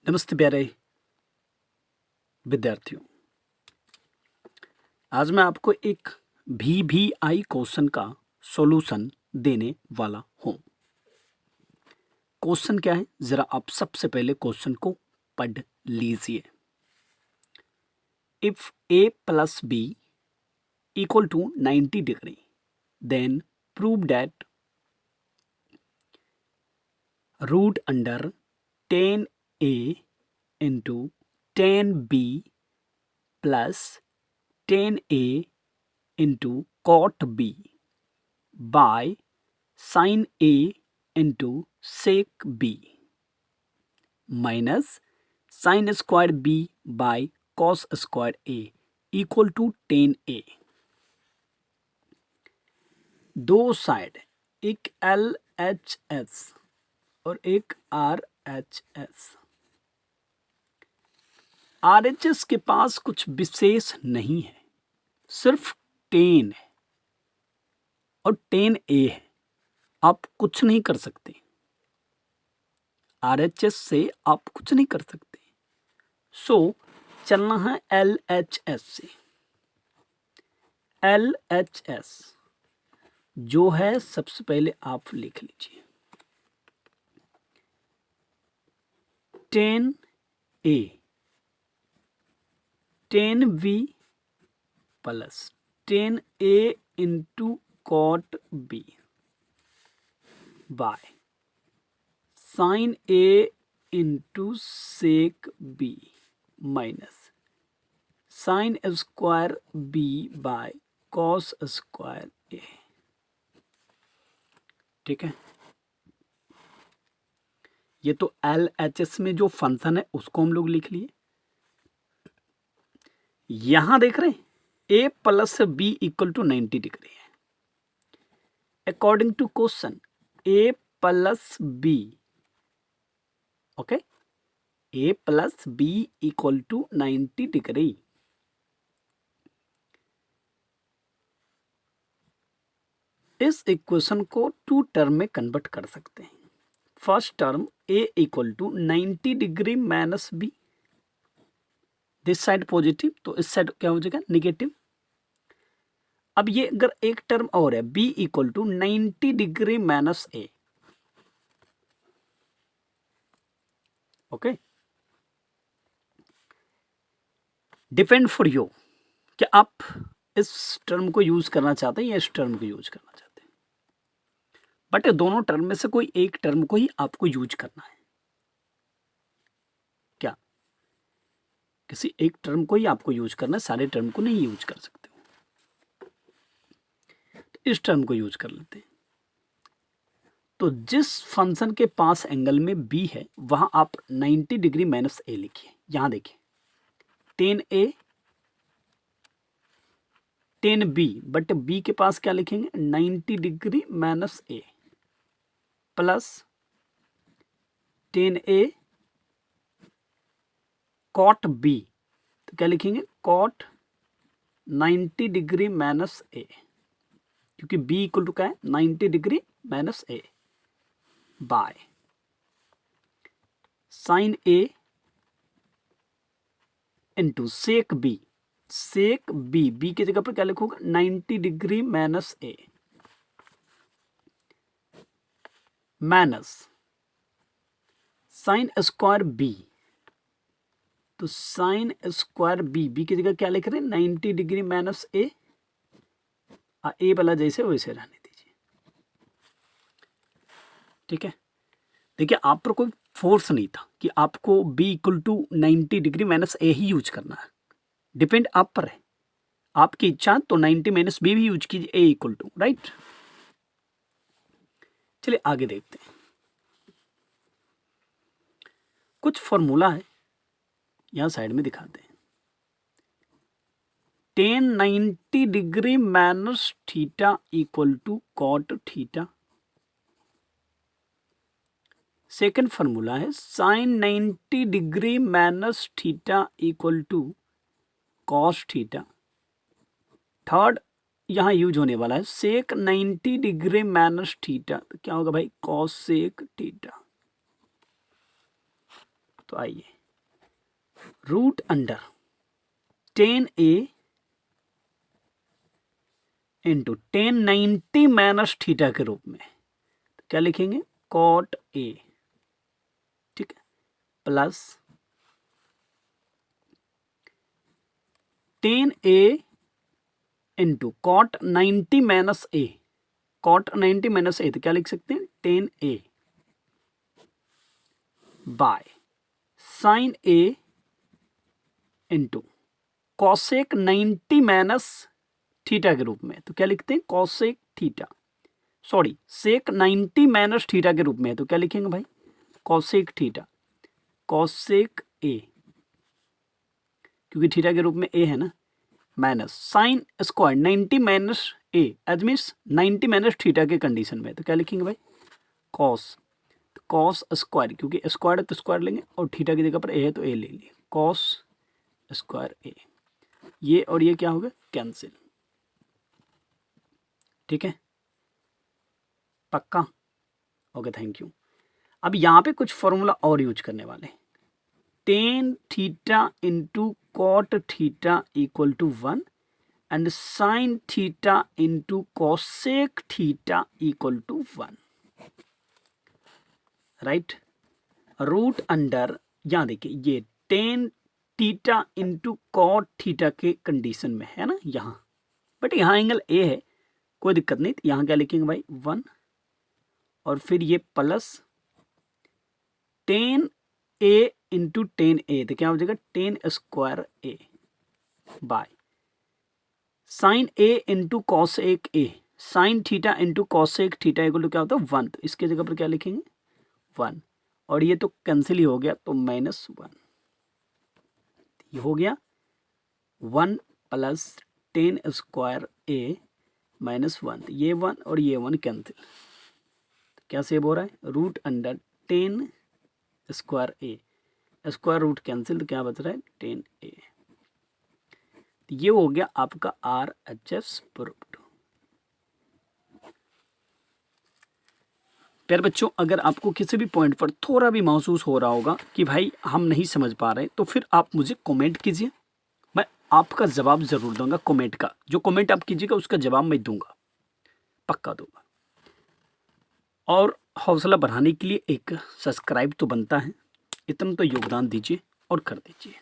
नमस्ते प्यारे विद्यार्थियों। आज मैं आपको एक VVI क्वेश्चन का सॉल्यूशन देने वाला हूं। क्वेश्चन क्या है, जरा आप सबसे पहले क्वेश्चन को पढ़ लीजिए। If A plus B equal to 90 degree then prove that root under 10A into 10B plus 10A into cot B by sin A into sec B minus sin square B by cos square A equal to 10A। दो side, एक LHS और एक RHS। RHS के पास कुछ विशेष नहीं है, सिर्फ 10 है और 10A है। आप कुछ नहीं कर सकते, RHS से आप कुछ नहीं कर सकते। सो चलना है LHS से। LHS जो है सबसे पहले आप लिख लीजिए 10A 10V plus 10A into cot B by sine A into sec B minus sine square B by cos square A। ठीक है, ये तो LHS में जो फंक्शन है उसको हम लोग लिख लिए। यहां देख रहे हैं A plus B equal to 90 degree है। According to question A plus B, okay, A plus B equal to 90 degree. इस इक्वेशन को टू टर्म में कन्वर्ट कर सकते हैं। First term A equal to 90 degree minus B, this side positive तो इस side क्या हो जाएगा निगेटिव। अब ये अगर एक टर्म और है B equal to 90 degree minus A, okay. Depend for you कि आप इस टर्म को यूज करना चाहते हैं या इस टर्म को यूज करना चाहते हैं, बट दोनों टर्म में से कोई एक टर्म को ही आपको यूज करना है। क्या किसी एक टर्म को ही आपको यूज करना है, सारे टर्म को नहीं यूज कर सकते हो। तो इस टर्म को यूज कर लेते हैं। तो जिस फंक्शन के पास एंगल में B है वहां आप 90 डिग्री माइनस A लिखिए। यहां देखिए 10A 10B, बट B के पास क्या लिखेंगे 90 degree minus A plus 10A cot B, तो क्या लिखेंगे कॉट 90 डिग्री माइनस A, क्योंकि B इक्वल टू क्या है 90 degree minus A by sine A into sec B। Sec B की जगह पर क्या लिखोगे 90 degree minus A minus sine square B, तो साइन स्क्वायर B की जगह क्या लिख रहे हैं 90 डिग्री माइनस A। A वाला जैसे वैसे रहने दीजिए। ठीक है, देखिए आप पर कोई फोर्स नहीं था कि आपको B equal to 90 degree minus A ही यूज करना है। डिपेंड आप पर है, आपकी इच्छा तो 90 माइनस B भी यूज कीजिए A इक्वल टू, राइट। चलिए आगे देखते हैं। कुछ फॉर्मूला है यहां साइड में दिखाते हैं। 1090 degree minus theta equal to cot theta. Second formula है sine 90 degree minus theta equal to cos theta. Third यहां यूज होने वाला है सेक 90 डिग्री माइनस थीटा, तो क्या होगा भाई कॉस सेक थीटा। तो तो आइए root under 10a into 1090 minus theta के रूप में, तो क्या लिखेंगे कॉट ए, ठीक है, plus 10a into cot 90 minus A, cot 90 minus A, तो क्या लिख सकते हैं 10a by sine A into cosec 90 minus theta के रूप में, तो क्या लिखते हैं cosec theta, sorry sec 90 minus theta के रूप में है, तो क्या लिखेंगे भाई कॉसेक थीटा, कॉसेक ए, क्योंकि थीटा के रूप में ए है ना, माइनस साइन स्क्वायर 90 माइनस ए, एज मीन्स 90 माइनस थीटा के कंडीशन में, तो क्या लिखेंगे भाई कॉस, कॉस स्क्वायर, क्योंकि स्क्वायर है तो स्क्वायर लेंगे और थीटा की जगह पर ए है तो ए ले लिए, कॉस स्क्वायर ए, ये और ये क्या होगा कैंसिल, ठीक है पक्का, ओके थैंक यू। अब यहाँ पे कुछ फॉर्मूला और यूज करने वाले, tan theta into cot theta equal to 1 and sine theta into cosec theta equal to 1, right. Root under, यहाँ देखिए ये tan theta into cot theta के कंडीशन में है ना यहाँ, बट यहाँ एंगल ए है, कोई दिक्कत नहीं, तो यहाँ क्या लिखेंगे भाई 1 और फिर ये प्लस 10a इंटू 10a, तो क्या हो जाएगा 10 square A bye sine A into cos एक ए, साइन थीटा इंटू कॉस एक थीटा इक्वल टू क्या होता है 1, तो इसके जगह पर क्या लिखेंगे 1 और ये तो कैंसिल ही हो गया, तो -1, ये हो गया 1 प्लस 10 स्क्वायर ए -1, ये 1 और ये 1 कैंसिल, तो क्या सेव हो रहा है रूट अंडर 10 स्क्वायर ए, स्क्वायर रूट कैंसिल, तो क्या बच रहा है 10a, तो ये हो गया आपका RHS प्रूव्ड। प्यारे बच्चों, अगर आपको किसी भी पॉइंट पर थोड़ा भी महसूस हो रहा होगा कि भाई हम नहीं समझ पा रहे, तो फिर आप मुझे कमेंट कीजिए, मैं आपका जवाब ज़रूर दूंगा। कमेंट का जो कमेंट आप कीजिएगा उसका जवाब मैं दूंगा, पक्का दूंगा। और हौसला बढ़ाने के लिए एक सब्सक्राइब तो बनता है, इतना तो योगदान दीजिए और कर दीजिए।